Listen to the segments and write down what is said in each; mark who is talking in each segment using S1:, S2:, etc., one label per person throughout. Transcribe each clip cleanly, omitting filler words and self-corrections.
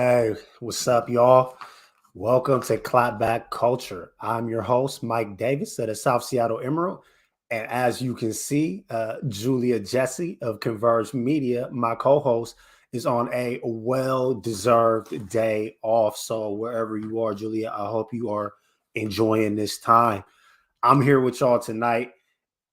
S1: Hey, what's up, y'all? Welcome to Clapback Culture. I'm your host, Mike Davis of the South Seattle Emerald. And as you can see, Julia Jessie of Converge Media, my co-host, is on a well-deserved day off. So wherever you are, Julia, I hope you are enjoying this time. I'm here with y'all tonight.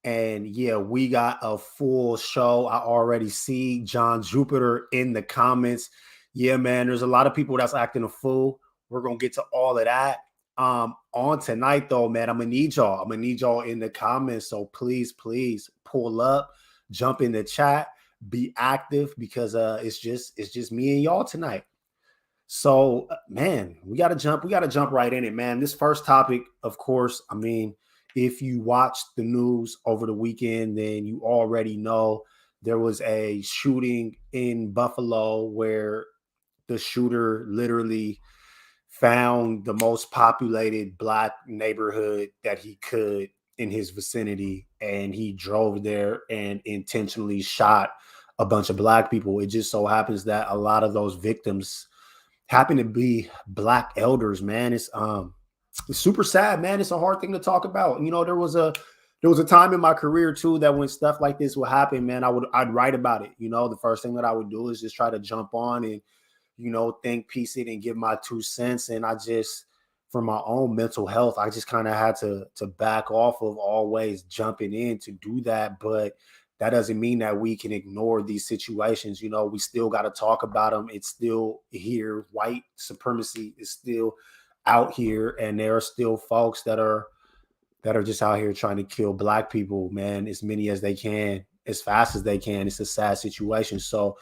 S1: And yeah, we got a full show. I already see John Jupiter in the comments. Yeah, man, there's a lot of people that's acting a fool. We're gonna get to all of that. On tonight, though, man, I'm gonna need y'all. I'm gonna need y'all in the comments. So please pull up, jump in the chat, be active because it's just me and y'all tonight. So, man, we gotta jump right in it, man. This first topic, of course, I mean, if you watched the news over the weekend, then you already know there was a shooting in Buffalo where the shooter literally found the most populated Black neighborhood that he could in his vicinity, and he drove there and intentionally shot a bunch of Black people. It just so happens that a lot of those victims happen to be Black elders, man. It's super sad, man. It's a hard thing to talk about. You know, there was a time in my career too that when stuff like this would happen, man, I'd write about it. You know, the first thing that I would do is just try to jump on and, you know, think, piece it, and give my 2 cents. And I just, for my own mental health, I just kind of had to back off of always jumping in to do that. But that doesn't mean that we can ignore these situations. You know, we still got to talk about them. It's still here. White supremacy is still out here, and there are still folks that are just out here trying to kill Black people, man, as many as they can, as fast as they can. It's a sad situation. So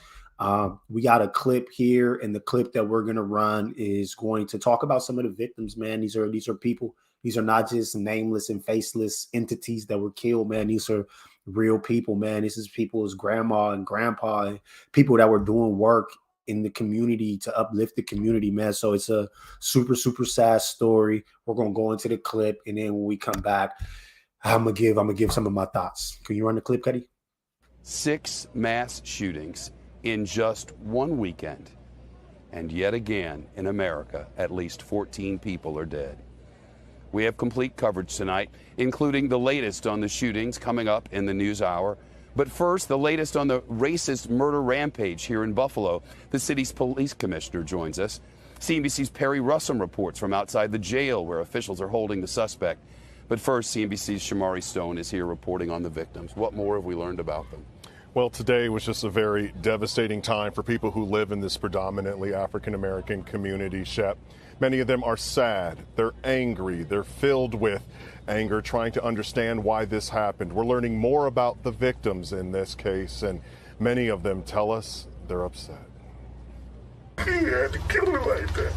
S1: we got a clip here, and the clip that we're going to run is going to talk about some of the victims, man. These are people. These are not just nameless and faceless entities that were killed, man. These are real people, man. This is people's grandma and grandpa and people that were doing work in the community to uplift the community, man. So it's a super sad story. We're gonna go into the clip, and then when we come back, I'm gonna give some of my thoughts. Can you run the clip, Cuddy?
S2: 6 mass shootings in just one weekend, and yet again in America, at least 14 people are dead. We have complete coverage tonight, including the latest on the shootings coming up in the news hour. But first, the latest on the racist murder rampage here in Buffalo. The city's police commissioner joins us. CNBC's Perry Russum reports from outside the jail where officials are holding the suspect. But first, CNBC's Shamari Stone is here reporting on the victims. What more have we learned about them?
S3: Well, today was just a very devastating time for people who live in this predominantly African-American community, Shep. Many of them are sad, they're angry, they're filled with anger, trying to understand why this happened. We're learning more about the victims in this case, and many of them tell us they're upset.
S4: He had to kill her like that.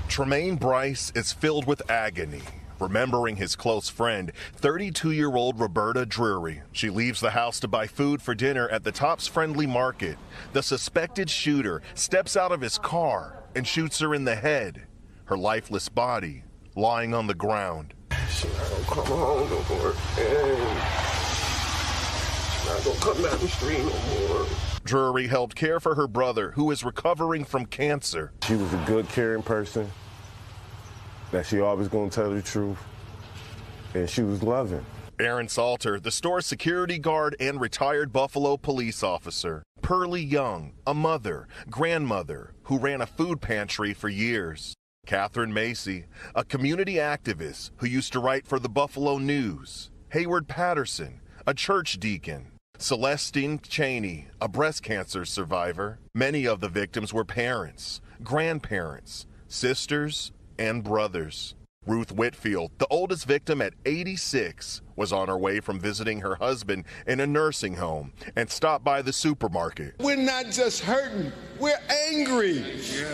S5: Tremaine Bryce is filled with agony, remembering his close friend, 32-year-old Roberta Drury. She leaves the house to buy food for dinner at the Tops Friendly Market. The suspected shooter steps out of his car and shoots her in the head, her lifeless body lying on the ground.
S4: She not gonna come home no more, and she not gonna come down the street no more.
S5: Drury helped care for her brother, who is recovering from cancer.
S6: She was a good, caring person, that she always gonna tell the truth, and she was loving.
S5: Aaron Salter, the store's security guard and retired Buffalo police officer. Pearlie Young, a mother, grandmother, who ran a food pantry for years. Catherine Macy, a community activist who used to write for the Buffalo News. Hayward Patterson, a church deacon. Celestine Cheney, a breast cancer survivor. Many of the victims were parents, grandparents, sisters, and brothers. Ruth Whitfield, the oldest victim at 86, was on her way from visiting her husband in a nursing home and stopped by the supermarket.
S7: We're not just hurting, we're angry,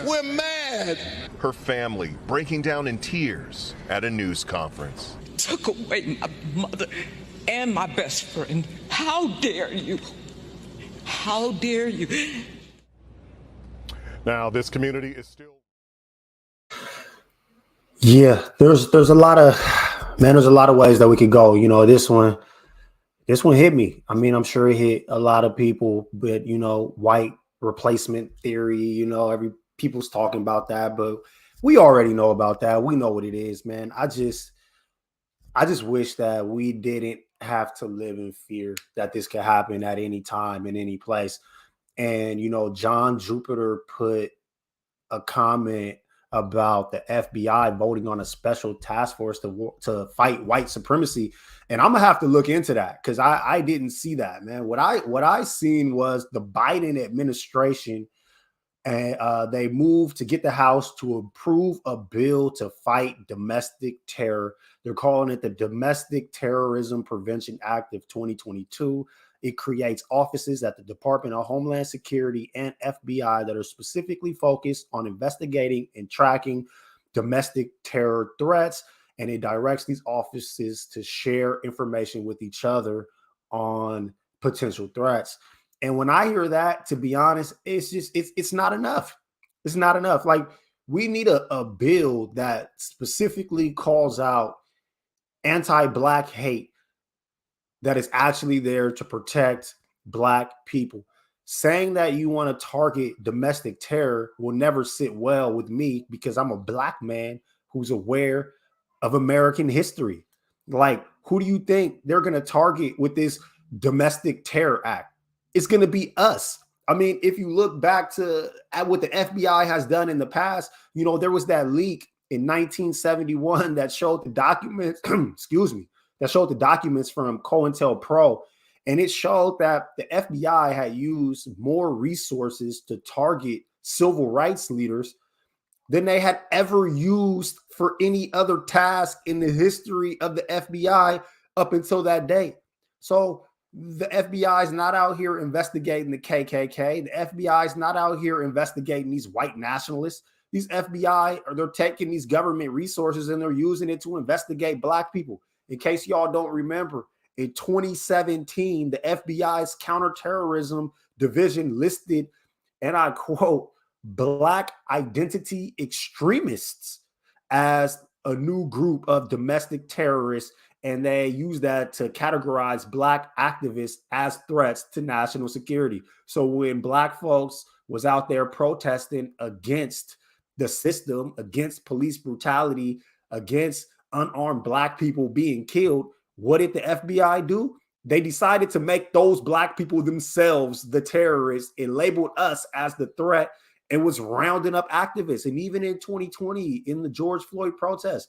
S7: we're mad.
S5: Her family breaking down in tears at a news conference.
S8: Took away my mother and my best friend. How dare you? How dare you?
S3: Now, this community is still...
S1: Yeah, there's a lot of ways that we could go. You know, this one hit me. I mean, I'm sure it hit a lot of people, but you know, white replacement theory, you know, people's talking about that, but we already know about that. We know what it is, man. I just wish that we didn't have to live in fear that this could happen at any time in any place. And, John Jupiter put a comment about the FBI voting on a special task force to fight white supremacy. And I'm gonna have to look into that because I didn't see that, man. What I seen was the Biden administration, and they moved to get the House to approve a bill to fight domestic terror. They're calling it the Domestic Terrorism Prevention Act of 2022. It creates offices at the Department of Homeland Security and FBI that are specifically focused on investigating and tracking domestic terror threats. And it directs these offices to share information with each other on potential threats. And when I hear that, to be honest, it's not enough. It's not enough. Like, we need a bill that specifically calls out anti-Black hate that is actually there to protect Black people. Saying that you want to target domestic terror will never sit well with me because I'm a Black man who's aware of American history. Like, who do you think they're going to target with this Domestic Terror Act? It's going to be us. I mean, if you look back at what the FBI has done in the past, there was that leak in 1971 that showed the documents, that showed the documents from COINTELPRO. And it showed that the FBI had used more resources to target civil rights leaders than they had ever used for any other task in the history of the FBI up until that day. So the FBI is not out here investigating the KKK. The FBI is not out here investigating these white nationalists. These FBI, they're taking these government resources and they're using it to investigate Black people. In case y'all don't remember, in 2017, the FBI's counterterrorism division listed, and I quote, Black identity extremists as a new group of domestic terrorists, and they use that to categorize Black activists as threats to national security. So when Black folks was out there protesting against the system, against police brutality, against unarmed Black people being killed, what did the FBI do? They decided to make those Black people themselves the terrorists and labeled us as the threat and was rounding up activists. And even in 2020, in the George Floyd protests,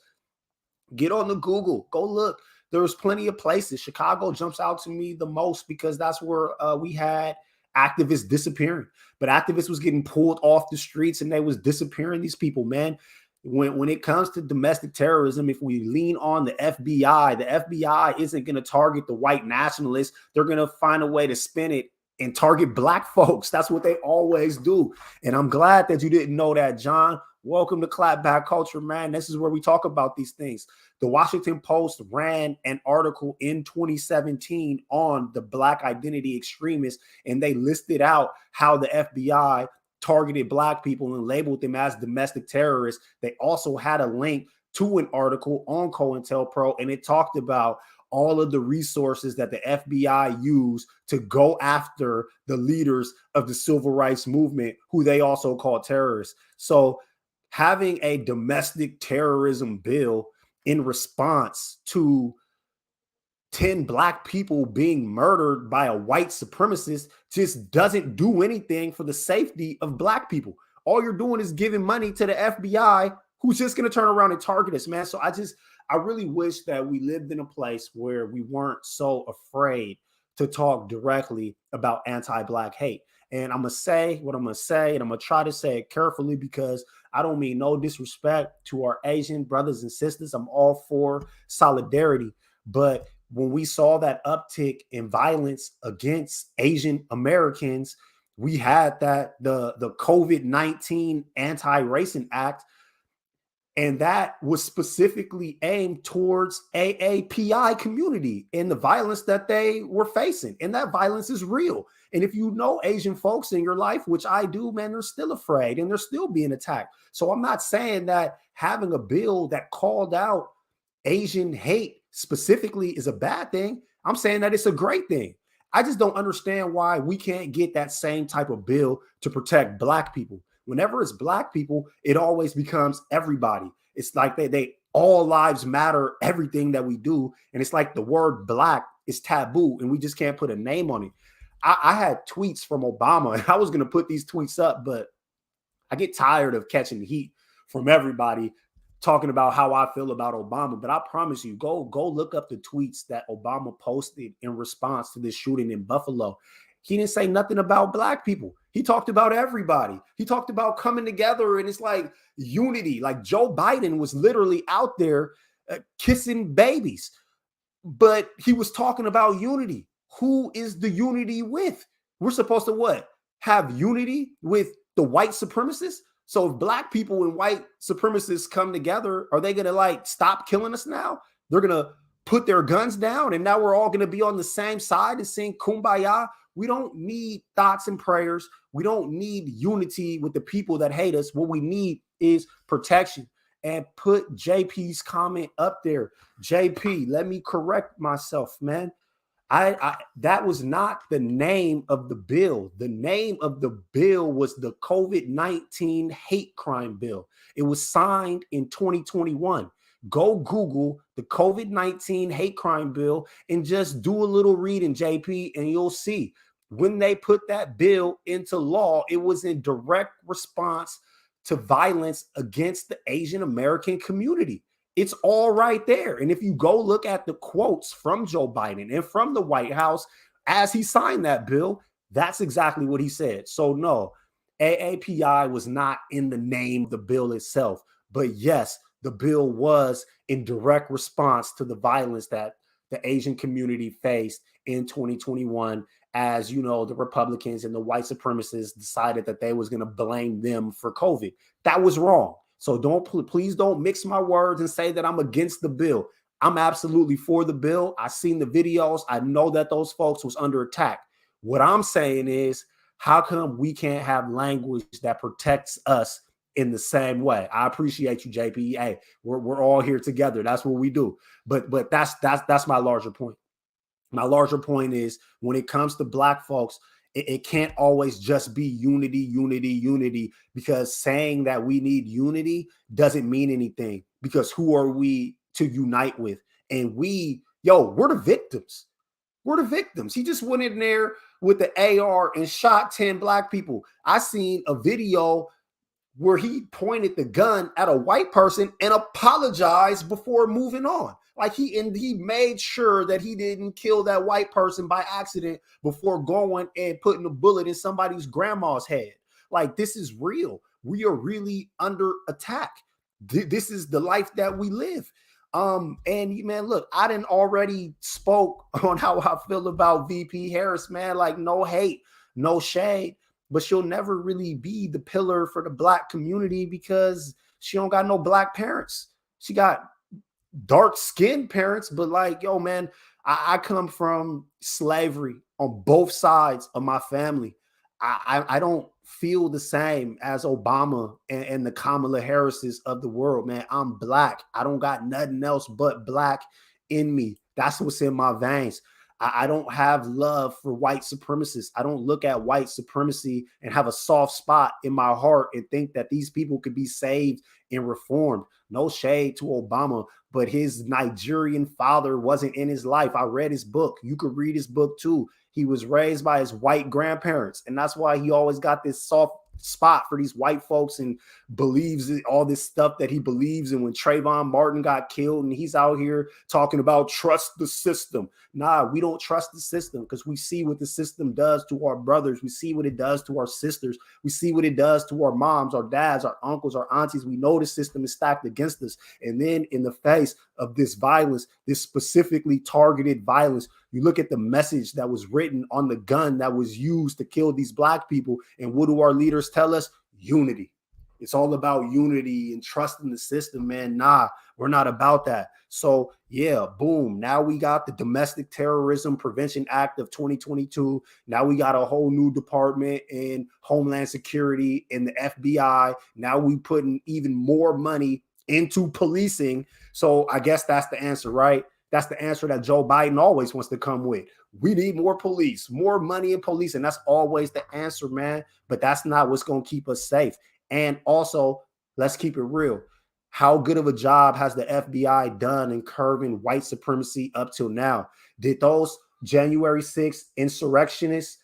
S1: get on the Google, go look. There was plenty of places. Chicago jumps out to me the most because that's where we had activists disappearing. But activists was getting pulled off the streets and they was disappearing these people, man. When it comes to domestic terrorism, if we lean on the FBI isn't going to target the white nationalists. They're going to find a way to spin it and target Black folks. That's what they always do. And I'm glad that you didn't know that, John. Welcome to Clapback Culture, man. This is where we talk about these things. The Washington Post ran an article in 2017 on the Black identity extremists, and they listed out how the FBI targeted Black people and labeled them as domestic terrorists. They also had a link to an article on COINTELPRO, and it talked about all of the resources that the FBI used to go after the leaders of the civil rights movement, who they also call terrorists. So having a domestic terrorism bill in response to 10 Black people being murdered by a white supremacist just doesn't do anything for the safety of Black people. All you're doing is giving money to the FBI, who's just going to turn around and target us, man. So I really wish that we lived in a place where we weren't so afraid to talk directly about anti-Black hate. And I'm going to say what I'm going to say, and I'm going to try to say it carefully because I don't mean no disrespect to our Asian brothers and sisters. I'm all for solidarity. But when we saw that uptick in violence against Asian Americans, we had the COVID-19 Anti-Racist Act, and that was specifically aimed towards AAPI community and the violence that they were facing. And that violence is real. And if you know Asian folks in your life, which I do, man, they're still afraid and they're still being attacked. So I'm not saying that having a bill that called out Asian hate specifically is a bad thing. I'm saying that it's a great thing. I just don't understand why we can't get that same type of bill to protect Black people. Whenever it's black people, it always becomes everybody. It's like they all lives matter, everything that we do. And it's like the word black is taboo and we just can't put a name on it. I had tweets from Obama and I was going to put these tweets up, but I get tired of catching the heat from everybody talking about how I feel about Obama. But I promise you, go look up the tweets that Obama posted in response to this shooting in Buffalo. He didn't say nothing about black people. He talked about everybody. He talked about coming together, and it's like unity. Like Joe Biden was literally out there kissing babies, but he was talking about unity. Who is the unity with? We're supposed to what? Have unity with the white supremacists? So if black people and white supremacists come together, are they going to like stop killing us now? They're going to put their guns down and now we're all going to be on the same side and sing Kumbaya. We don't need thoughts and prayers. We don't need unity with the people that hate us. What we need is protection. And put JP's comment up there. JP, let me correct myself, man. That was not the name of the bill. The name of the bill was the COVID-19 hate crime bill. It was signed in 2021. Go Google the COVID-19 hate crime bill and just do a little reading, JP, and you'll see. When they put that bill into law, it was in direct response to violence against the Asian American community. It's all right there. And if you go look at the quotes from Joe Biden and from the White House as he signed that bill, that's exactly what he said. So no, AAPI was not in the name of the bill itself. But yes, the bill was in direct response to the violence that the Asian community faced in 2021. As you know, the Republicans and the white supremacists decided that they was going to blame them for COVID. That was wrong. So please don't mix my words and say that I'm against the bill. I'm absolutely for the bill. I seen the videos. I know that those folks was under attack. What I'm saying is, how come we can't have language that protects us in the same way? I appreciate you, JP. Hey, we're all here together. That's what we do. But that's my larger point. My larger point is when it comes to black folks, it can't always just be unity, because saying that we need unity doesn't mean anything, because who are we to unite with? And we're the victims. We're the victims. He just went in there with the AR and shot 10 black people. I seen a video where he pointed the gun at a white person and apologized before moving on. Like he made sure that he didn't kill that white person by accident before going and putting a bullet in somebody's grandma's head. Like, this is real. We are really under attack. This is the life that we live. And man, look, I didn't already spoke on how I feel about VP Harris, man. Like, no hate, no shade, but she'll never really be the pillar for the black community because she don't got no black parents. She got dark-skinned parents, but like, yo, man, I come from slavery on both sides of my family. I don't feel the same as Obama and the Kamala Harrises of the world, man. I'm black. I don't got nothing else but black in me. That's what's in my veins. I don't have love for white supremacists. I don't look at white supremacy and have a soft spot in my heart and think that these people could be saved and reformed. No shade to Obama, but his Nigerian father wasn't in his life. I read his book. You could read his book too. He was raised by his white grandparents, and that's why he always got this soft spot for these white folks and believes all this stuff that he believes in. When Trayvon Martin got killed and he's out here talking about trust the system. Nah, we don't trust the system because we see what the system does to our brothers. We see what it does to our sisters. We see what it does to our moms, our dads, our uncles, our aunties. We know the system is stacked against us. And then in the face of this violence, this specifically targeted violence, you look at the message that was written on the gun that was used to kill these black people. And what do our leaders tell us? Unity. It's all about unity and trusting the system, man. Nah, we're not about that. So yeah, boom. Now we got the Domestic Terrorism Prevention Act of 2022. Now we got a whole new department in Homeland Security and the FBI. Now we putting even more money into policing. So I guess that's the answer, right? That's the answer that Joe Biden always wants to come with. We need more police, more money in police. And that's always the answer, man. But that's not what's going to keep us safe. And also, let's keep it real. How good of a job has the FBI done in curbing white supremacy up till now? Did those January 6th insurrectionists,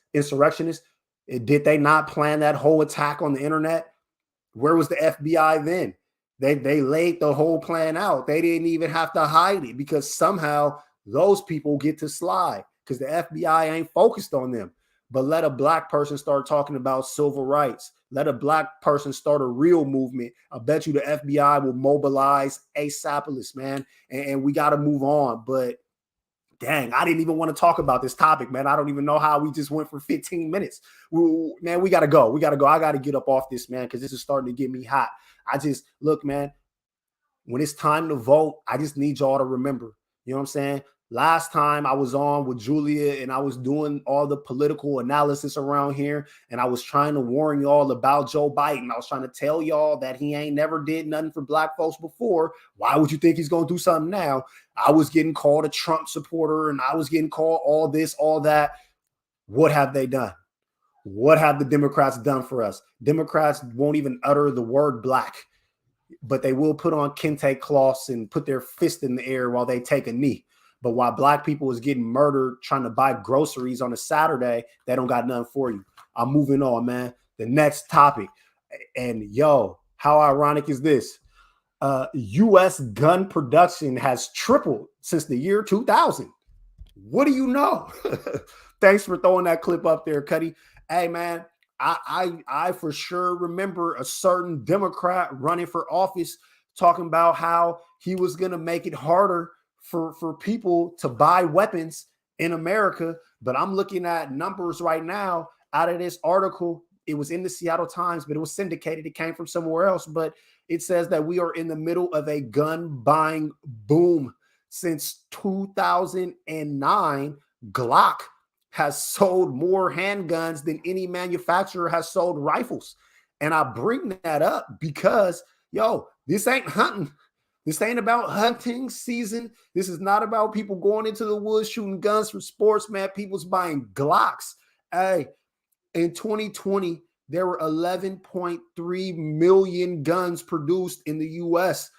S1: did they not plan that whole attack on the internet? Where was the FBI then? They laid the whole plan out. They didn't even have to hide it because somehow those people get to slide because the FBI ain't focused on them. But let a black person start talking about civil rights. Let a black person start a real movement. I bet you the FBI will mobilize ASAPless, man. And we got to move on. But dang, I didn't even want to talk about this topic, man. I don't even know how we just went for 15 minutes. Man, we got to go. I got to get up off this, man, because this is starting to get me hot. Look, man, when it's time to vote, I just need y'all to remember, you know what I'm saying? Last time I was on with Julia and I was doing all the political analysis around here and I was trying to warn y'all about Joe Biden. I was trying to tell y'all that he ain't never did nothing for black folks before. Why would you think he's going to do something now? I was getting called a Trump supporter and I was getting called all this, all that. What have they done? What have the Democrats done for us? Democrats won't even utter the word black, but they will put on kente cloths and put their fist in the air while they take a knee. But while black people is getting murdered trying to buy groceries on a Saturday, they don't got nothing for you. I'm moving on, man. The next topic. And yo, how ironic is this? U.S. gun production has tripled since the year 2000. What do you know? Thanks for throwing that clip up there, Cuddy. Hey, man, I for sure remember a certain Democrat running for office talking about how he was going to make it harder for people to buy weapons in America. But I'm looking at numbers right now out of this article. It was in the Seattle Times, but it was syndicated. It came from somewhere else. But it says that we are in the middle of a gun buying boom. Since 2009, Glock has sold more handguns than any manufacturer has sold rifles. And I bring that up because, yo, this ain't hunting. This ain't about hunting season. This is not about people going into the woods shooting guns for sports, man. People's buying Glocks. Hey, in 2020, there were 11.3 million guns produced in the U.S.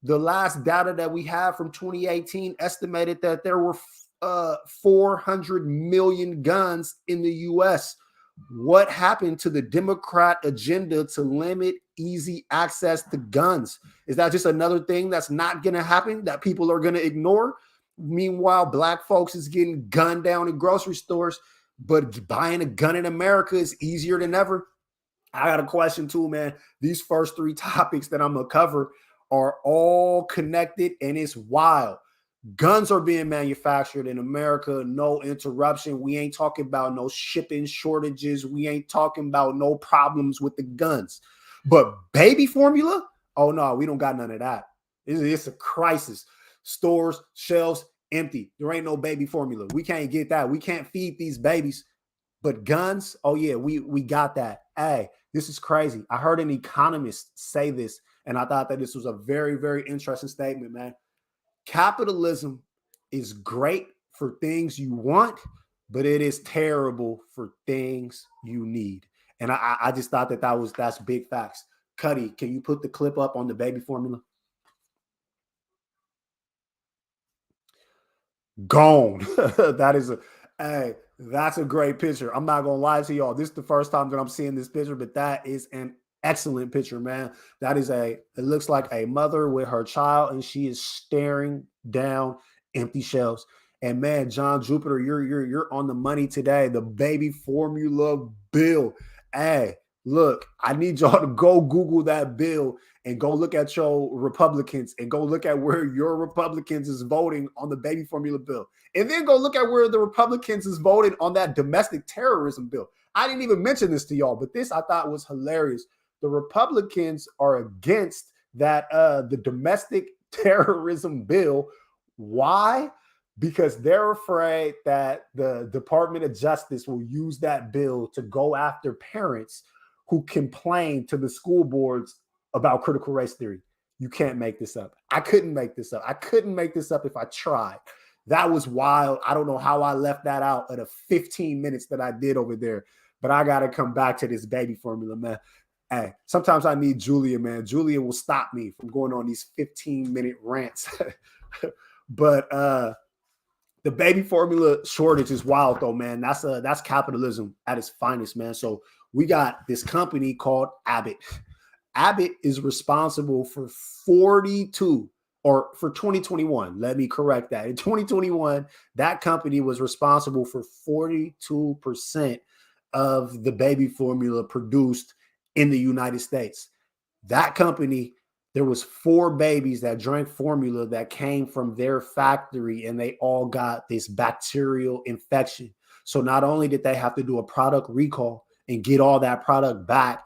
S1: The last data that we have from 2018 estimated that there were 400 million guns in the U.S. What happened to the Democrat agenda to limit easy access to guns? Is that just another thing that's not going to happen, that people are going to ignore? Meanwhile, black folks is getting gunned down in grocery stores, but buying a gun in America is easier than ever. I got a question too, man. These first three topics that I'm going to cover are all connected, and it's wild. Guns are being manufactured in America, no interruption. We ain't talking about no shipping shortages. We ain't talking about no problems with the guns. But baby formula? Oh, no, we don't got none of that. It's a crisis. Stores, shelves, empty. There ain't no baby formula. We can't get that. We can't feed these babies. But guns? Oh, yeah, we got that. Hey, this is crazy. I heard an economist say this, and I thought that this was a very, very interesting statement, man. Capitalism is great for things you want, but it is terrible for things you need. And I just thought that's big facts. Cuddy, can you put the clip up on the baby formula? Gone. That's a great picture. I'm not gonna lie to y'all. This is the first time that I'm seeing this picture, but that is an excellent picture, man. It looks like a mother with her child, and she is staring down empty shelves. And man, John Jupiter, you're on the money today. The baby formula bill. Hey, look, I need y'all to go Google that bill and go look at your Republicans and go look at where your Republicans is voting on the baby formula bill. And then go look at where the Republicans is voting on that domestic terrorism bill. I didn't even mention this to y'all, but this I thought was hilarious. The Republicans are against that the domestic terrorism bill. Why? Because they're afraid that the Department of Justice will use that bill to go after parents who complain to the school boards about critical race theory. You can't make this up. I couldn't make this up. I couldn't make this up if I tried. That was wild. I don't know how I left that out of the 15 minutes that I did over there, but I got to come back to this baby formula, man. Hey, sometimes I need Julia, man. Julia will stop me from going on these 15-minute rants. But the baby formula shortage is wild, though, man. That's capitalism at its finest, man. So we got this company called Abbott. Abbott is responsible for 42, or for 2021. Let me correct that. In 2021, that company was responsible for 42% of the baby formula produced in the United States. That company, there was 4 babies that drank formula that came from their factory, and they all got this bacterial infection. So not only did they have to do a product recall and get all that product back,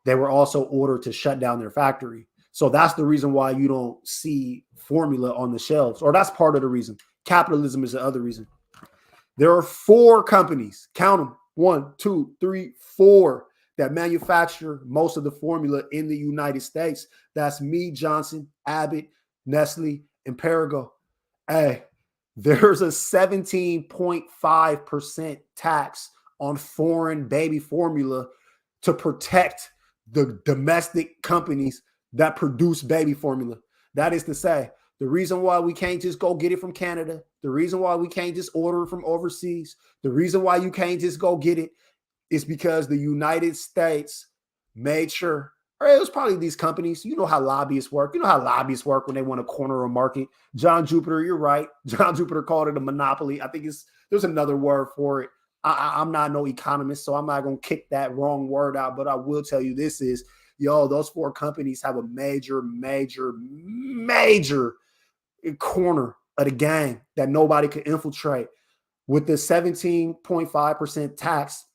S1: they were also ordered to shut down their factory. So that's the reason why you don't see formula on the shelves, or that's part of the reason. Capitalism is the other reason. There are 4 companies, count them, 1, 2, 3, 4, that manufacture most of the formula in the United States. That's Mead Johnson, Abbott, Nestle, and Perrigo. Hey, there's a 17.5% tax on foreign baby formula to protect the domestic companies that produce baby formula. That is to say, the reason why we can't just go get it from Canada, the reason why we can't just order it from overseas, the reason why you can't just go get it is because the United States made sure, or it was probably these companies. You know how lobbyists work. You know how lobbyists work when they want to corner a market. John Jupiter, you're right. John Jupiter called it a monopoly. I think there's another word for it. I'm not no economist, so I'm not going to kick that wrong word out, but I will tell you this is, those 4 companies have a major corner of the game that nobody could infiltrate. With the 17.5% tax,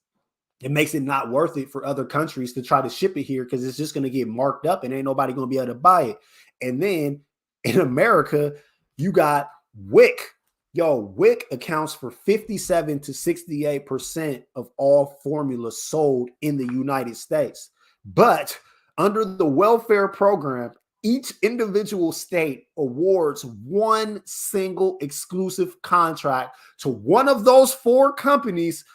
S1: it makes it not worth it for other countries to try to ship it here because it's just going to get marked up and ain't nobody going to be able to buy it. And then in America, you got WIC. WIC accounts for 57 to 68% of all formula sold in the United States. But under the welfare program, each individual state awards one single exclusive contract to one of those 4 companies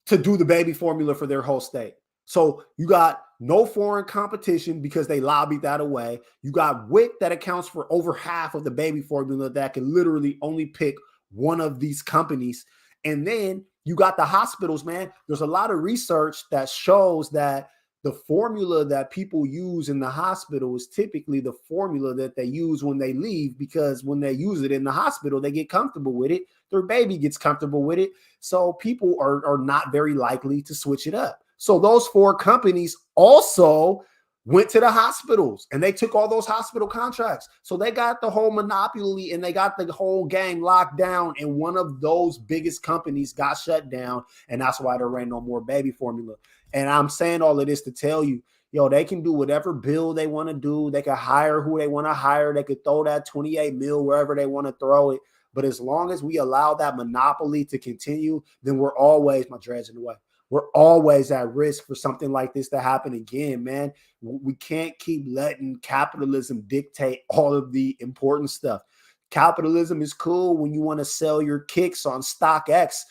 S1: to do the baby formula for their whole state. So you got no foreign competition because they lobbied that away. You got WIC that accounts for over half of the baby formula that can literally only pick one of these companies. And then you got the hospitals, man. There's a lot of research that shows that the formula that people use in the hospital is typically the formula that they use when they leave, because when they use it in the hospital, they get comfortable with it. Their baby gets comfortable with it. So people are not very likely to switch it up. So those 4 companies also went to the hospitals and they took all those hospital contracts. So they got the whole monopoly and they got the whole game locked down. And one of those biggest companies got shut down. And that's why there ain't no more baby formula. And I'm saying all of this to tell you, they can do whatever bill they want to do. They can hire who they want to hire. They could throw that 28 mil wherever they want to throw it. But as long as we allow that monopoly to continue, then we're always, my dreads in the way, we're always at risk for something like this to happen again, man. We can't keep letting capitalism dictate all of the important stuff. Capitalism is cool when you want to sell your kicks on Stockx,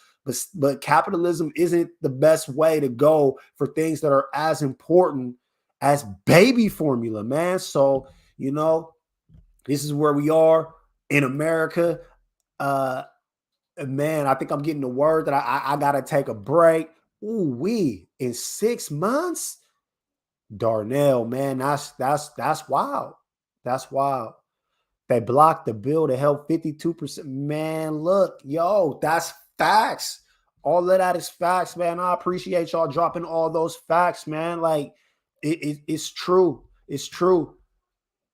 S1: but capitalism isn't the best way to go for things that are as important as baby formula, man. So, this is where we are in America. Man, I think I'm getting the word that I got to take a break. Ooh, in 6 months, Darnell, man, that's wild. That's wild. They blocked the bill to help 52%. Man, look, that's facts. All of that is facts, man. I appreciate y'all dropping all those facts, man. Like, it's true. It's true.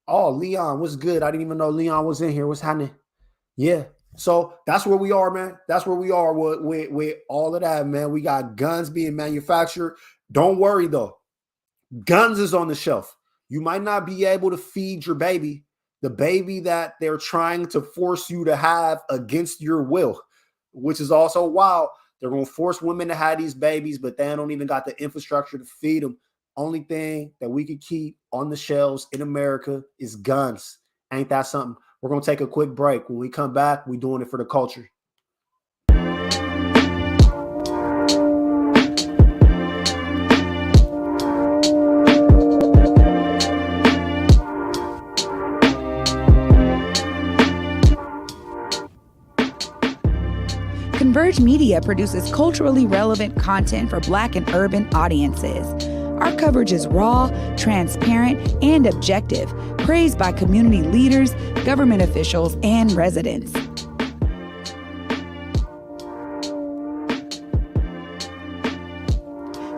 S1: Oh, Leon, what's good? I didn't even know Leon was in here. What's happening? Yeah. So that's where we are, man. That's where we are with all of that, man. We got guns being manufactured. Don't worry, though. Guns is on the shelf. You might not be able to feed your baby, the baby that they're trying to force you to have against your will, which is also wild. They're going to force women to have these babies, but they don't even got the infrastructure to feed them. Only thing that we could keep on the shelves in America is guns. Ain't that something? We're going to take a quick break. When we come back, we're doing it for the culture.
S9: Converge Media produces culturally relevant content for Black and urban audiences. Our coverage is raw, transparent, and objective, praised by community leaders, government officials, and residents.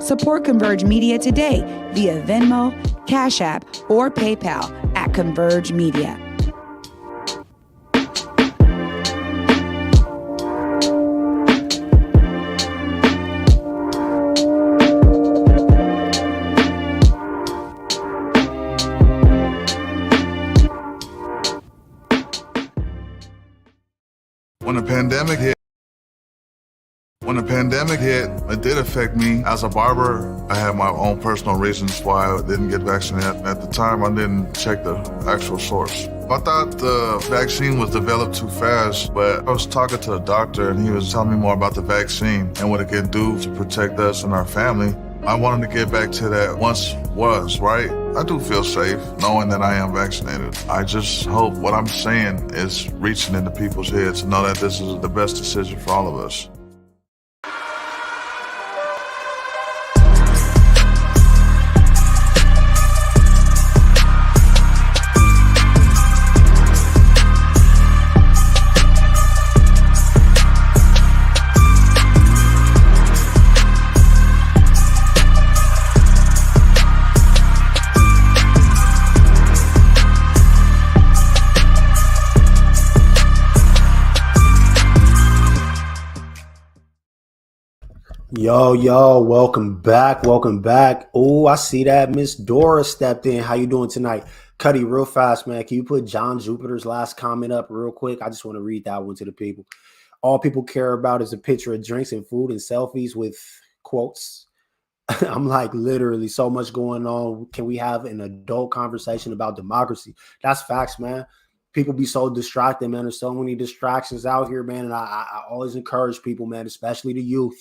S9: Support Converge Media today via Venmo, Cash App, or PayPal at Converge Media.
S10: When the pandemic hit, it did affect me. As a barber, I had my own personal reasons why I didn't get vaccinated. At the time, I didn't check the actual source. I thought the vaccine was developed too fast, but I was talking to a doctor and he was telling me more about the vaccine and what it can do to protect us and our family. I wanted to get back to that once was, right? I do feel safe knowing that I am vaccinated. I just hope what I'm saying is reaching into people's heads to know that this is the best decision for all of us.
S1: Yo, welcome back. Oh, I see that Miss Dora stepped in. How you doing tonight? Cuddy, real fast, man. Can you put John Jupiter's last comment up real quick? I just want to read that one to the people. All people care about is a picture of drinks and food and selfies with quotes. I'm like, literally so much going on. Can we have an adult conversation about democracy? That's facts, man. People be so distracted, man. There's so many distractions out here, man. And I always encourage people, man, especially the youth.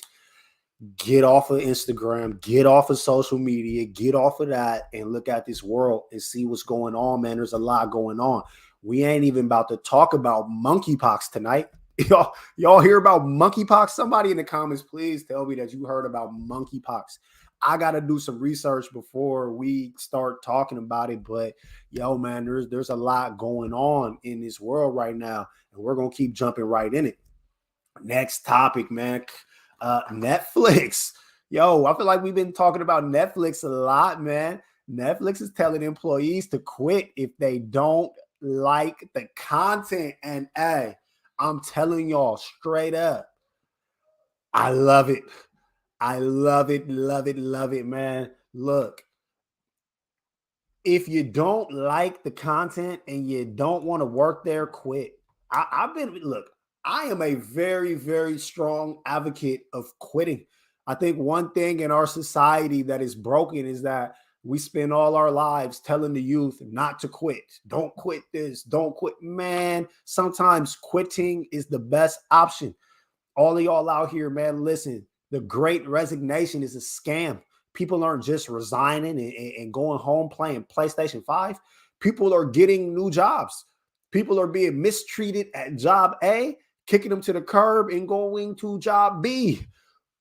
S1: Get off of Instagram, get off of social media, get off of that and look at this world and see what's going on, man. There's a lot going on. We ain't even about to talk about monkeypox tonight. Y'all hear about monkeypox? Somebody in the comments, please tell me that you heard about monkeypox. I got to do some research before we start talking about it. But yo, man, there's a lot going on in this world right now, and we're going to keep jumping right in it. Next topic, man. Netflix. Yo, I feel like we've been talking about Netflix a lot, man. Netflix is telling employees to quit if they don't like the content. And hey, I'm telling y'all straight up, I love it. I love it, man. Look, if you don't like the content and you don't want to work there, quit. I am a very, very strong advocate of quitting. I think one thing in our society that is broken is that we spend all our lives telling the youth not to quit. Don't quit this. Don't quit. Man, sometimes quitting is the best option. All of y'all out here, man, listen, the great resignation is a scam. People aren't just resigning and going home playing PlayStation 5. People are getting new jobs. People are being mistreated at job A, kicking them to the curb and going to job B.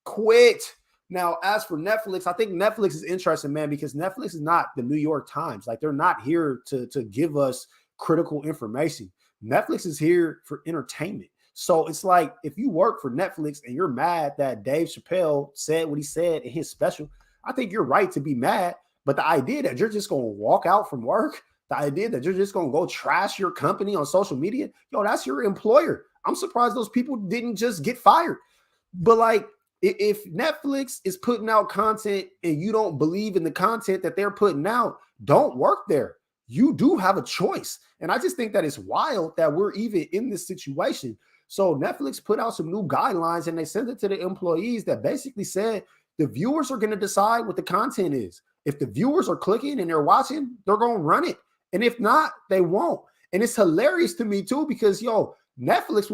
S1: Quit. Now, as for Netflix, I think Netflix is interesting, man, because Netflix is not the New York Times. Like, they're not here to give us critical information. Netflix is here for entertainment. So it's like, if you work for Netflix and you're mad that Dave Chappelle said what he said in his special, I think you're right to be mad. But the idea that you're just going to walk out from work, the idea that you're just going to go trash your company on social media, yo, that's your employer. I'm surprised those people didn't just get fired. But like, if Netflix is putting out content and you don't believe in the content that they're putting out, don't work there. You do have a choice. And I just think that it's wild that we're even in this situation. So Netflix put out some new guidelines and they sent it to the employees that basically said the viewers are going to decide what the content is. If the viewers are clicking and they're watching, they're going to run it. And if not, they won't. And it's hilarious to me too, because Netflix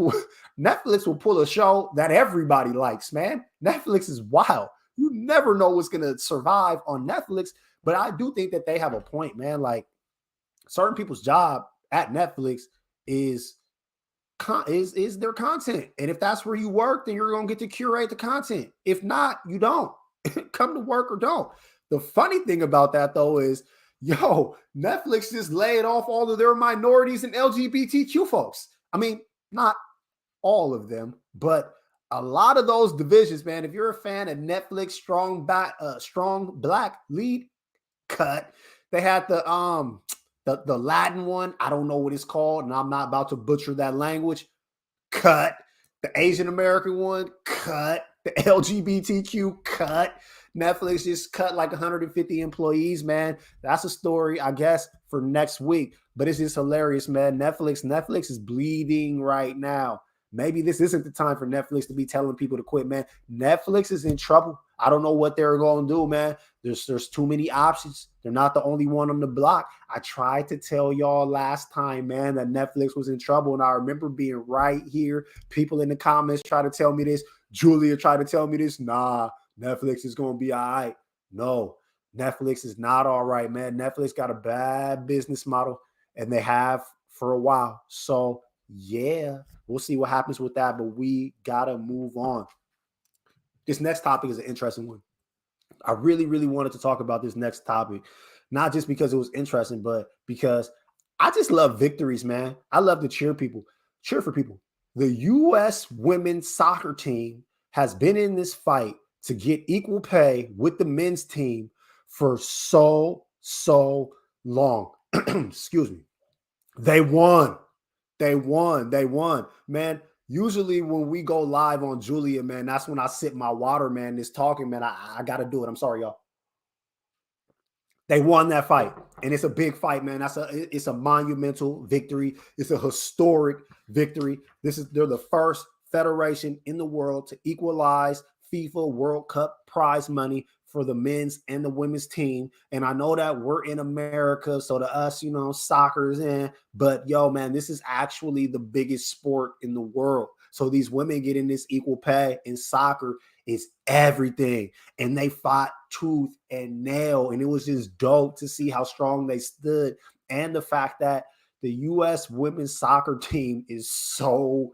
S1: will pull a show that everybody likes, man. Netflix is wild. You never know what's going to survive on Netflix. But I do think that they have a point, man. Like, certain people's job at Netflix is is their content. And if that's where you work, then you're going to get to curate the content. If not, you don't. Come to work or don't. The funny thing about that, though, is, Netflix just laid off all of their minorities and LGBTQ folks. I mean, not all of them, but a lot of those divisions, man. If you're a fan of Netflix strong black lead cut, they had the Latin one. I don't know what it's called, and I'm not about to butcher that language. Cut. The Asian American one, cut. The LGBTQ, cut. Netflix just cut like 150 employees, man. That's a story, I guess, for next week. But it's just hilarious, man. Netflix is bleeding right now. Maybe this isn't the time for Netflix to be telling people to quit, man. Netflix is in trouble. I don't know what they're going to do, man. There's too many options. They're not the only one on the block. I tried to tell y'all last time, man, that Netflix was in trouble, and I remember being right here. People in the comments try to tell me this. Julia tried to tell me this. Nah, Netflix is going to be all right. No, Netflix is not all right, man. Netflix got a bad business model, and they have for a while. So, yeah, we'll see what happens with that, but we got to move on. This next topic is an interesting one. I really, really wanted to talk about this next topic, not just because it was interesting, but because I just love victories, man. I love to cheer for people. The U.S. women's soccer team has been in this fight to get equal pay with the men's team for so long. Excuse me. They won. Man, usually when we go live on Julia, man, that's when I sip my water, man. This talking, man, I got to do it. I'm sorry, y'all. They won that fight, and it's a big fight, man. It's a monumental victory. It's a historic victory. They're the first federation in the world to equalize FIFA World Cup prize money for the men's and the women's team. And I know that we're in America, so to us, soccer's in. But man, this is actually the biggest sport in the world. So these women getting this equal pay in soccer is everything. And they fought tooth and nail. And it was just dope to see how strong they stood. And the fact that the U.S. women's soccer team is so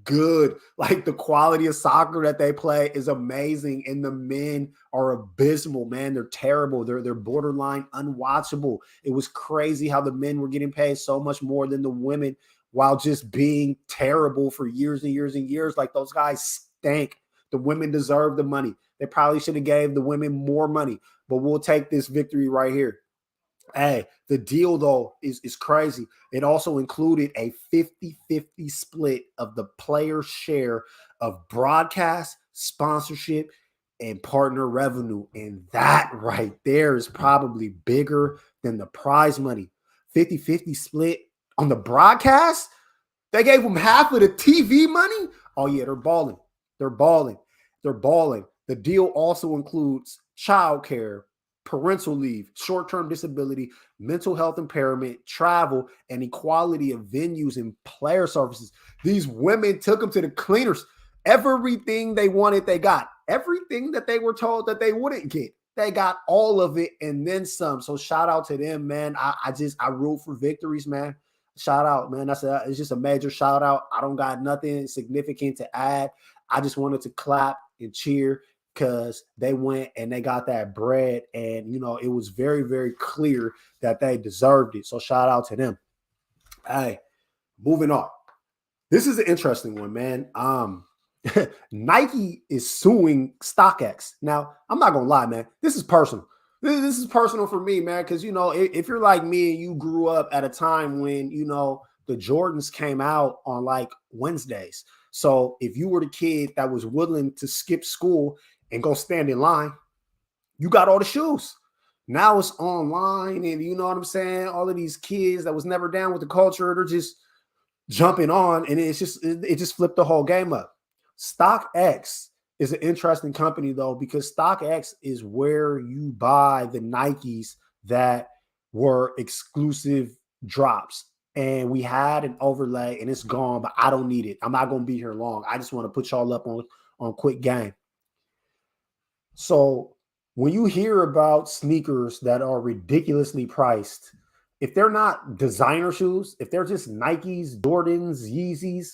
S1: good. Like, the quality of soccer that they play is amazing. And the men are abysmal, man. They're terrible. They're borderline unwatchable. It was crazy how the men were getting paid so much more than the women while just being terrible for years and years and years. Like, those guys stink. The women deserve the money. They probably should have gave the women more money, but we'll take this victory right here. Hey, the deal, though, is crazy. It also included a 50-50 split of the player's share of broadcast, sponsorship, and partner revenue. And that right there is probably bigger than the prize money. 50-50 split on the broadcast? They gave them half of the TV money? Oh, yeah, they're balling. The deal also includes childcare, parental leave, short-term disability, mental health impairment, travel, and equality of venues and player services. These women took them to the cleaners. Everything they wanted, they got. Everything that they were told that they wouldn't get, they got all of it and then some. So shout out to them, man. I root for victories, man. Shout out, man. It's just a major shout out. I don't got nothing significant to add. I just wanted to clap and cheer because they went and they got that bread, and it was very, very clear that they deserved it. So shout out to them. Hey, moving on. This is an interesting one, man. Nike is suing Stockx. Now, I'm not gonna lie, man. This is personal. This is personal for me, man, because if you're like me and you grew up at a time when the Jordans came out on like Wednesdays. So if you were the kid that was willing to skip school and go stand in line, you got all the shoes. Now it's online, and you know what I'm saying? All of these kids that was never down with the culture, they're just jumping on, and it just flipped the whole game up. Stockx is an interesting company, though, because Stockx is where you buy the Nikes that were exclusive drops. And we had an overlay, and it's gone, but I don't need it. I'm not going to be here long. I just want to put y'all up on quick game. So when you hear about sneakers that are ridiculously priced, if they're not designer shoes, if they're just Nikes, Jordans, Yeezys,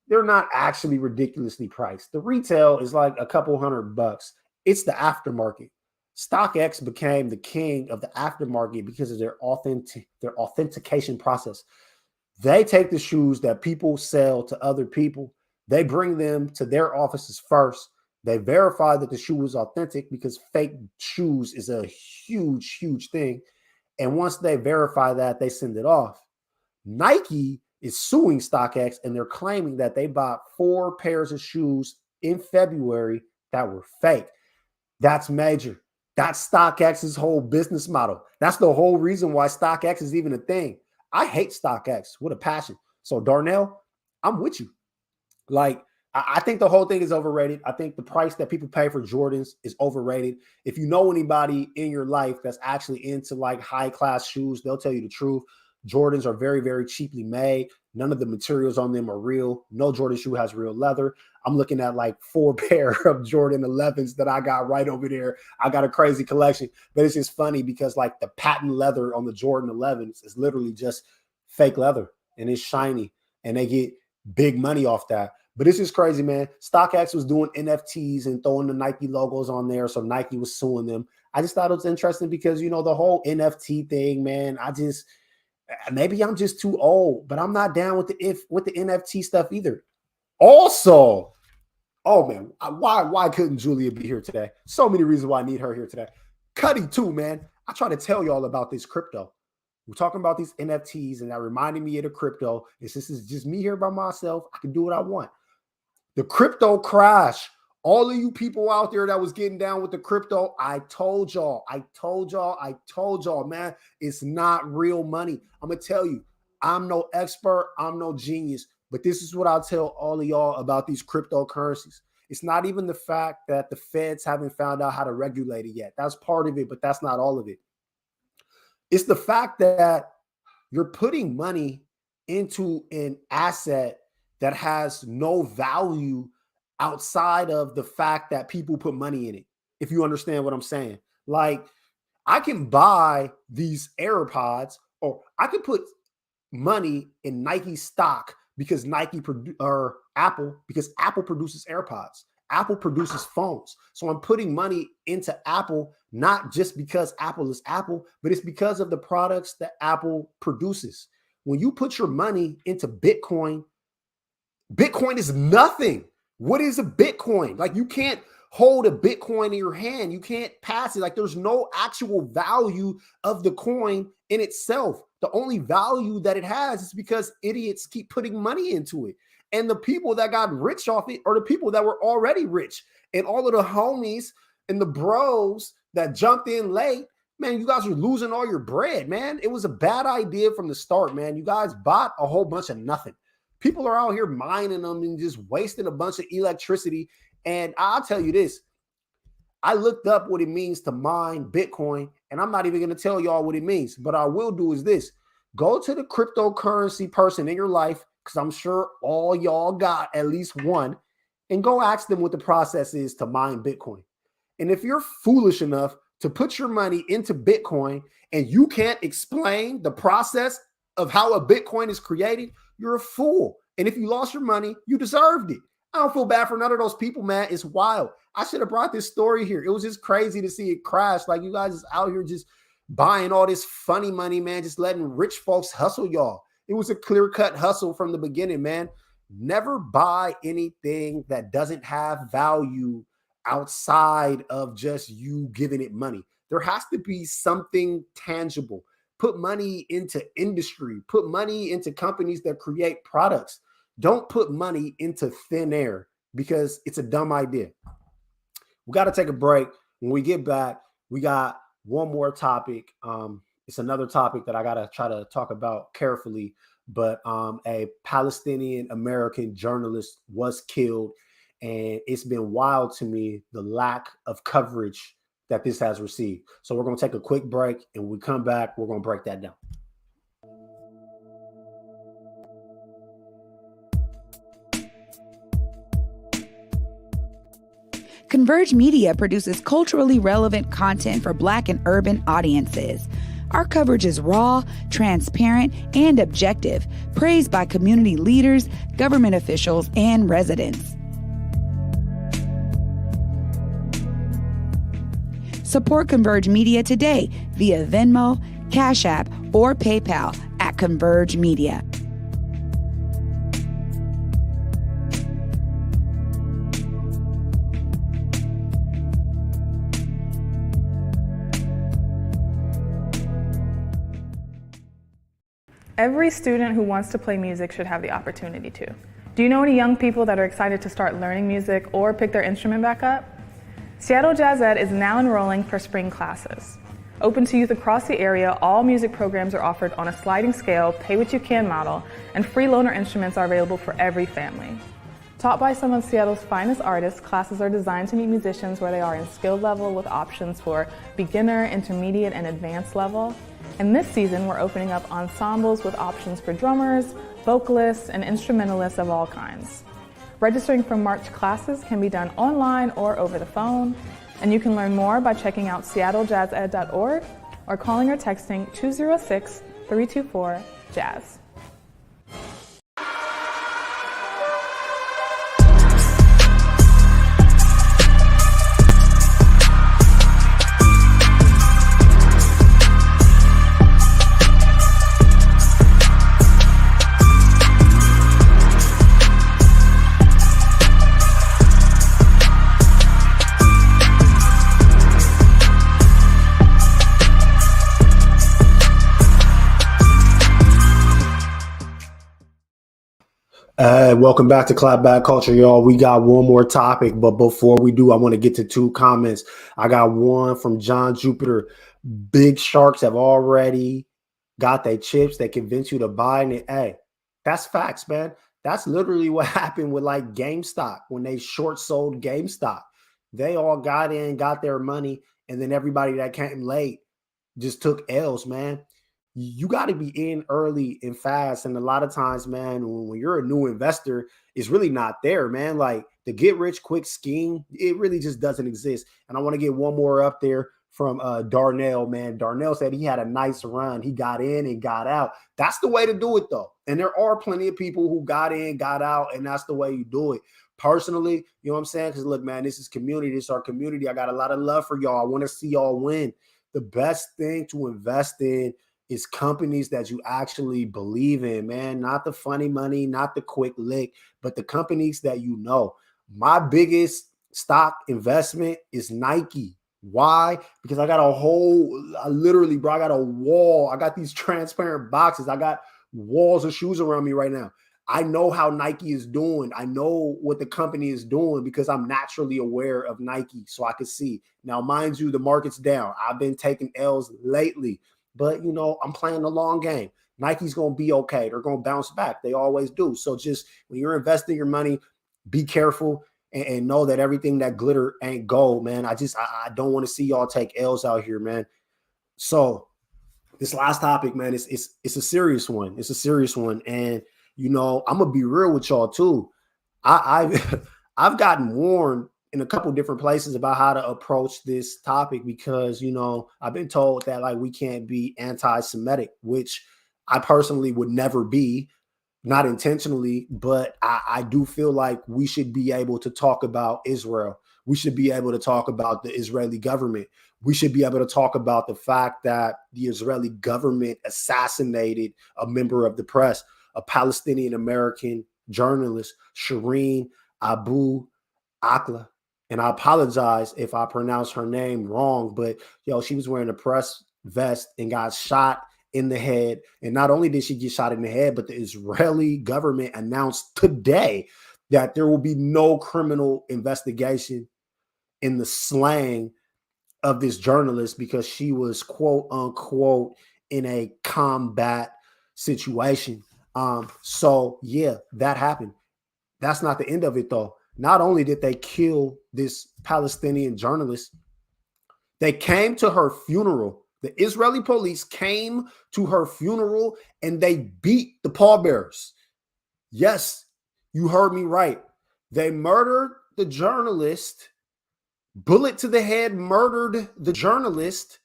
S1: they're not actually ridiculously priced. The retail is like a couple $100. It's the aftermarket. Stockx became the king of the aftermarket because of their authentication process. They take the shoes that people sell to other people. They bring them to their offices first. They verify that the shoe is authentic because fake shoes is a huge, huge thing. And once they verify that, they send it off. Nike is suing StockX, and they're claiming that they bought 4 pairs of shoes in February that were fake. That's major. That's StockX's whole business model. That's the whole reason why StockX is even a thing. I hate StockX with a passion. So Darnell, I'm with you. Like, I think the whole thing is overrated. I think the price that people pay for Jordans is overrated. If you know anybody in your life that's actually into like high class shoes, they'll tell you the truth. Jordans are very, very cheaply made. None of the materials on them are real. No Jordan shoe has real leather. I'm looking at like 4 pair of Jordan 11s that I got right over there. I got a crazy collection, but it's just funny because like the patent leather on the Jordan 11s is literally just fake leather and it's shiny and they get big money off that. But it's just crazy, man. StockX was doing NFTs and throwing the Nike logos on there. So Nike was suing them. I just thought it was interesting because, you know, the whole NFT thing, man, maybe I'm just too old, but I'm not down with the NFT stuff either. Also, oh man, why couldn't Julia be here today? So many reasons why I need her here today. Cuddy too, man. I try to tell y'all about this crypto. We're talking about these NFTs, and that reminded me of the crypto. This is just me here by myself. I can do what I want. The crypto crash. All of you people out there that was getting down with the crypto, I told y'all, man, it's not real money. I'm going to tell you, I'm no expert, I'm no genius, but this is what I'll tell all of y'all about these cryptocurrencies. It's not even the fact that the feds haven't found out how to regulate it yet. That's part of it, but that's not all of it. It's the fact that you're putting money into an asset that has no value outside of the fact that people put money in it, if you understand what I'm saying. Like, I can buy these AirPods, or I can put money in Nike stock because Apple produces AirPods. Apple produces phones. So I'm putting money into Apple, not just because Apple is Apple, but it's because of the products that Apple produces. When you put your money into Bitcoin, Bitcoin is nothing. What is a Bitcoin? Like, you can't hold a Bitcoin in your hand. You can't pass it. Like, there's no actual value of the coin in itself. The only value that it has is because idiots keep putting money into it. And the people that got rich off it are the people that were already rich. And all of the homies and the bros that jumped in late, man, you guys are losing all your bread, man. It was a bad idea from the start, man. You guys bought a whole bunch of nothing. People are out here mining them and just wasting a bunch of electricity. And I'll tell you this, I looked up what it means to mine Bitcoin, and I'm not even going to tell y'all what it means. But I will do is this. Go to the cryptocurrency person in your life, because I'm sure all y'all got at least one, and go ask them what the process is to mine Bitcoin. And if you're foolish enough to put your money into Bitcoin and you can't explain the process of how a Bitcoin is created, you're a fool. And if you lost your money, you deserved it. I don't feel bad for none of those people, man. It's wild. I should have brought this story here. It was just crazy to see it crash. Like, you guys is out here just buying all this funny money, man, just letting rich folks hustle y'all. It was a clear-cut hustle from the beginning, man. Never buy anything that doesn't have value outside of just you giving it money. There has to be something tangible. Put money into industry. Put money into companies that create products. Don't put money into thin air because it's a dumb idea. We got to take a break. When we get back, we got one more topic. It's another topic that I got to try to talk about carefully, but a Palestinian American journalist was killed, and it's been wild to me, the lack of coverage that this has received. So we're going to take a quick break, and when we come back, we're going to break that down.
S9: Converge Media produces culturally relevant content for Black and urban audiences. Our coverage is raw, transparent, and objective, praised by community leaders, government officials, and residents. Support Converge Media today via Venmo, Cash App, or PayPal at Converge Media.
S11: Every student who wants to play music should have the opportunity to. Do you know any young people that are excited to start learning music or pick their instrument back up? Seattle Jazz Ed is now enrolling for spring classes. Open to youth across the area, all music programs are offered on a sliding scale, pay-what-you-can model, and free loaner instruments are available for every family. Taught by some of Seattle's finest artists, classes are designed to meet musicians where they are in skill level with options for beginner, intermediate, and advanced level. And this season, we're opening up ensembles with options for drummers, vocalists, and instrumentalists of all kinds. Registering for March classes can be done online or over the phone, and you can learn more by checking out seattlejazzed.org or calling or texting 206-324-JAZZ.
S1: Welcome back to Clapback Culture, y'all. We got one more topic, but before we do, I want to get to two comments. I got one from John Jupiter. Big sharks have already got their chips. They convince you to buy it. Hey, that's facts, man. That's literally what happened with like GameStop when they short sold GameStop. They all got in, got their money, and then everybody that came late just took L's, man. You got to be in early and fast. And a lot of times, man, when you're a new investor, it's really not there, man. Like the get rich quick scheme, it really just doesn't exist. And I want to get one more up there from Darnell, man. Darnell said he had a nice run. He got in and got out. That's the way to do it, though. And there are plenty of people who got in, got out, and that's the way you do it. Personally, you know what I'm saying? Because look, man, this is community. This is our community. I got a lot of love for y'all. I want to see y'all win. The best thing to invest in is companies that you actually believe in, man. Not the funny money, not the quick lick, but the companies that you know. My biggest stock investment is Nike. Why? Because I got a literally, bro, I got a wall. I got these transparent boxes. I got walls of shoes around me right now. I know how Nike is doing. I know what the company is doing because I'm naturally aware of Nike, so I could see. Now, mind you, the market's down. I've been taking L's lately. But, you know, I'm playing the long game. Nike's going to be okay. They're going to bounce back. They always do. So just when you're investing your money, be careful and know that everything that glitter ain't gold, man. I don't want to see y'all take L's out here, man. So this last topic, man, it's a serious one. It's a serious one. And, you know, I'm going to be real with y'all, too. I've gotten warned in a couple different places about how to approach this topic because, you know, I've been told that like we can't be anti-Semitic, which I personally would never be, not intentionally, but I do feel like we should be able to talk about Israel. We should be able to talk about the Israeli government. We should be able to talk about the fact that the Israeli government assassinated a member of the press, a Palestinian American journalist, Shireen Abu Akleh. And I apologize if I pronounce her name wrong, but she was wearing a press vest and got shot in the head. And not only did she get shot in the head, but the Israeli government announced today that there will be no criminal investigation in the slaying of this journalist because she was quote unquote in a combat situation. So yeah, that happened. That's not the end of it though. Not only did they kill this Palestinian journalist, they came to her funeral. The Israeli police came to her funeral and they beat the pallbearers. Yes, you heard me right. They murdered the journalist, bullet to the head, murdered the journalist,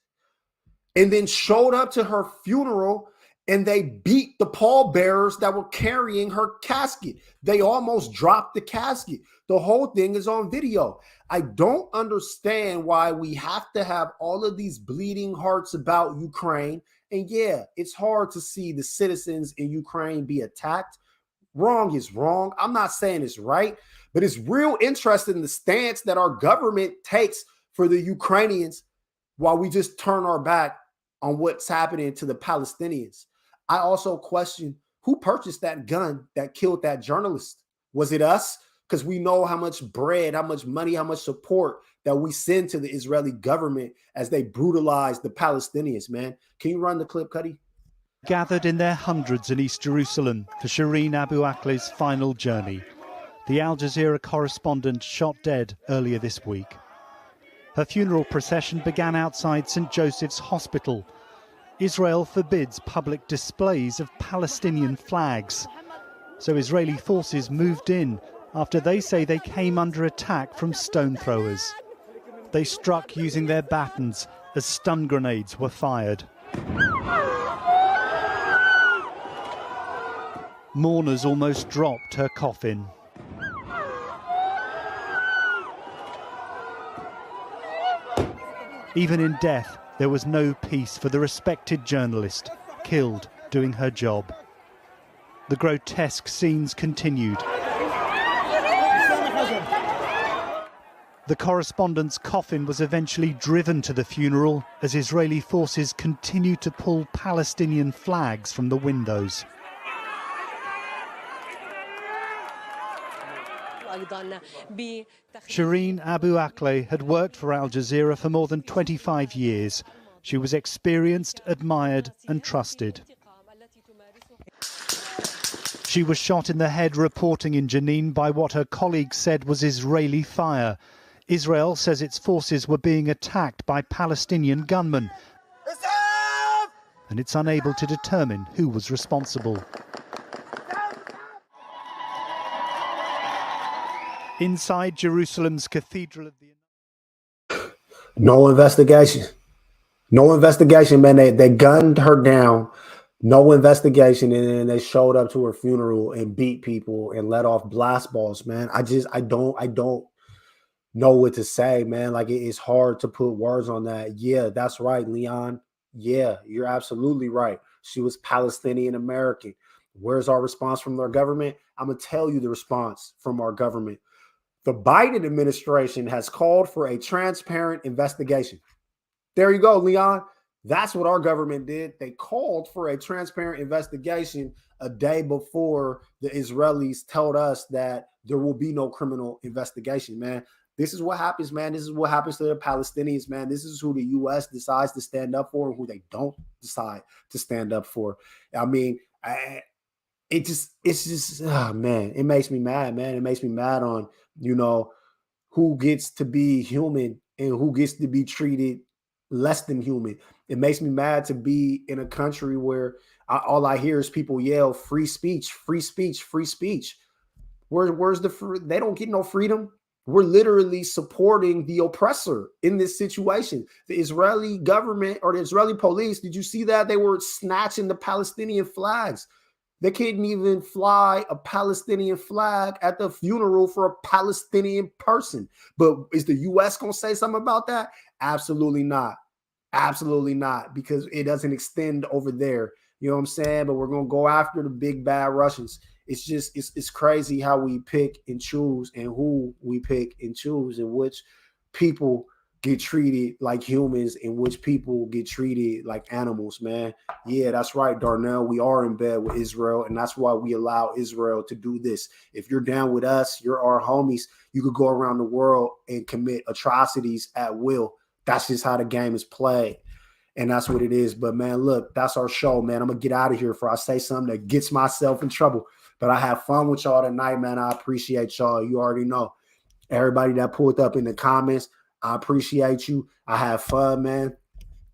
S1: and then showed up to her funeral and they beat the pallbearers that were carrying her casket. They almost dropped the casket. The whole thing is on video. I don't understand why we have to have all of these bleeding hearts about Ukraine. And yeah, it's hard to see the citizens in Ukraine be attacked. Wrong is wrong. I'm not saying it's right, but it's real interesting in the stance that our government takes for the Ukrainians while we just turn our back on what's happening to the Palestinians. I also question who purchased that gun that killed that journalist. Was it us? Because we know how much bread, how much money, how much support that we send to the Israeli government as they brutalize the Palestinians, man. Can you run the clip, Cuddy?
S12: Gathered in their hundreds in East Jerusalem for Shireen Abu Akleh's final journey. The Al Jazeera correspondent shot dead earlier this week. Her funeral procession began outside St. Joseph's Hospital. Israel forbids public displays of Palestinian flags. So Israeli forces moved in after they say they came under attack from stone throwers. They struck using their batons as stun grenades were fired. Mourners almost dropped her coffin. Even in death, there was no peace for the respected journalist, killed doing her job. The grotesque scenes continued. The correspondent's coffin was eventually driven to the funeral as Israeli forces continued to pull Palestinian flags from the windows. Shireen Abu Akleh had worked for Al Jazeera for more than 25 years. She was experienced, admired and trusted. She was shot in the head reporting in Jenin by what her colleagues said was Israeli fire. Israel says its forces were being attacked by Palestinian gunmen, and it's unable to determine who was responsible. Inside Jerusalem's Cathedral of the...
S1: No investigation. No investigation, man. They gunned her down. No investigation. And then they showed up to her funeral and beat people and let off blast balls, man. I don't know what to say, man. Like, it's hard to put words on that. Yeah, that's right, Leon. Yeah, you're absolutely right. She was Palestinian American. Where's our response from our government? I'm going to tell you the response from our government. The Biden administration has called for a transparent investigation. There you go, Leon. That's what our government did. They called for a transparent investigation a day before the Israelis told us that there will be no criminal investigation, man. This is what happens, man. This is what happens to the Palestinians, man. This is who the U.S. decides to stand up for and who they don't decide to stand up for. I mean, it's just, oh, man, it makes me mad, man. It makes me mad on, who gets to be human and who gets to be treated less than human. It makes me mad to be in a country where all I hear is people yell free speech, free speech, free speech. Where's they don't get no freedom. We're literally supporting the oppressor in this situation. The Israeli government or the Israeli police, did you see that? They were snatching the Palestinian flags. They couldn't even fly a Palestinian flag at the funeral for a Palestinian person. But is the U.S. going to say something about that? Absolutely not. Absolutely not, because it doesn't extend over there. You know what I'm saying? But we're going to go after the big bad Russians. It's just, it's crazy how we pick and choose and who we pick and choose and which people get treated like humans and which people get treated like animals, man. Yeah, that's right, Darnell. We are in bed with Israel, and that's why we allow Israel to do this. If you're down with us, you're our homies. You could go around the world and commit atrocities at will. That's just how the game is played, and that's what it is. But, man, look, that's our show, man. I'm going to get out of here before I say something that gets myself in trouble. But I have fun with y'all tonight, man. I appreciate y'all. You already know. Everybody that pulled up in the comments, I appreciate you. I have fun, man.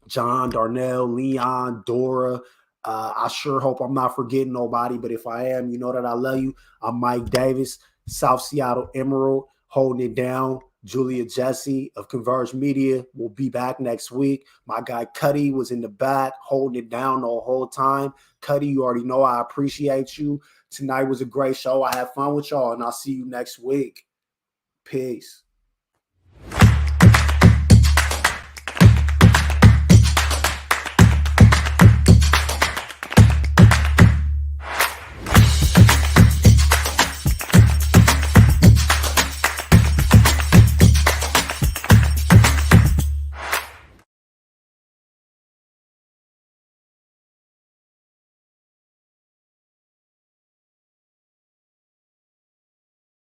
S1: John, Darnell, Leon, Dora. I sure hope I'm not forgetting nobody, but if I am, you know that I love you. I'm Mike Davis, South Seattle Emerald, holding it down. Julia Jessie of Converge Media will be back next week. My guy Cuddy was in the back holding it down the whole time. Cuddy, you already know I appreciate you. Tonight was a great show. I had fun with y'all, and I'll see you next week. Peace.